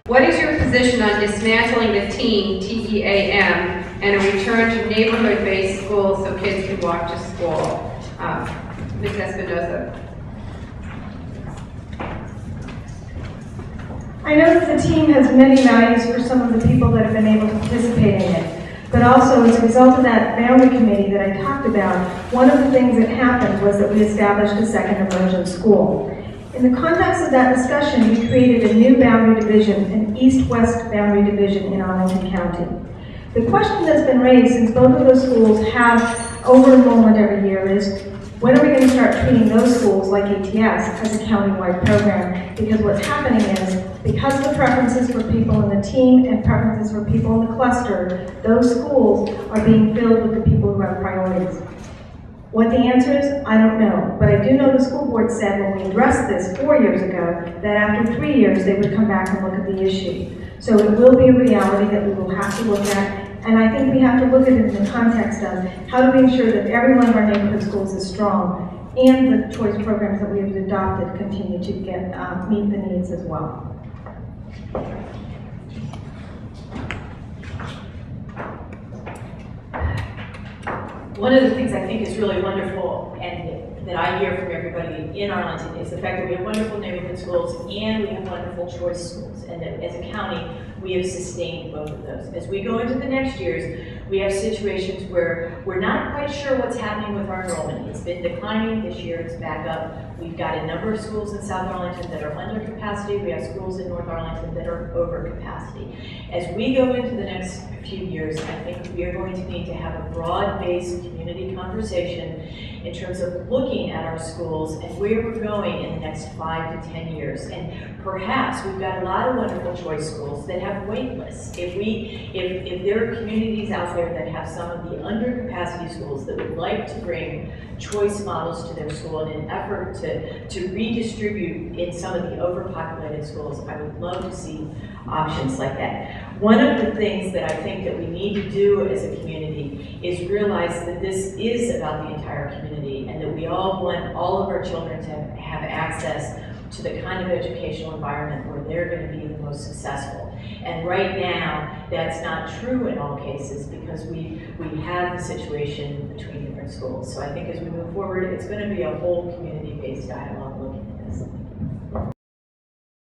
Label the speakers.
Speaker 1: What is your position on dismantling the team, TEAM, and a return to neighborhood-based schools so kids can walk to school? Ms. Espinosa.
Speaker 2: I know that the team has many values for some of the people that have been able to participate in it, but also as a result of that boundary committee that I talked about, one of the things that happened was that we established a second immersion school. In the context of that discussion, we created a new boundary division, an east-west boundary division in Arlington County. The question that's been raised since both of those schools have over-enrollment every year is, when are we going to start treating those schools like ATS as a county-wide program? Because what's happening is, because of the preferences for people in the team and preferences for people in the cluster, those schools are being filled with the people who have priorities. What the answer is, I don't know. But I do know the school board said when we addressed this 4 years ago, that after 3 years they would come back and look at the issue. So it will be a reality that we will have to look at. And I think we have to look at it in the context of how do we ensure that every one of our neighborhood schools is strong and the choice programs that we have adopted continue to meet the needs as well.
Speaker 3: One of the things I think is really wonderful and that I hear from everybody in Arlington is the fact that we have wonderful neighborhood schools and we have wonderful choice schools, and that as a county we have sustained both of those. As we go into the next years, we have situations where we're not quite sure what's happening with our enrollment. It's been declining. This year it's back up. We've got a number of schools in South Arlington that are under capacity. We have schools in North Arlington that are over capacity. As we go into the next few years, I think we are going to need to have a broad-based community conversation in terms of looking at our schools and where we're going in the next 5 to 10 years. And perhaps we've got a lot of wonderful choice schools that have wait lists. If there are communities out there that have some of the undercapacity schools that would like to bring choice models to their school in an effort to redistribute in some of the overpopulated schools, I would love to see options like that. One of the things that I think that we need to do as a community is realize that this is about the entire community and that we all want all of our children to have access to the kind of educational environment where they're going to be the most successful. And right now, that's not true in all cases because we have the situation between different schools. So I think as we move forward, it's going to be a whole community-based dialogue.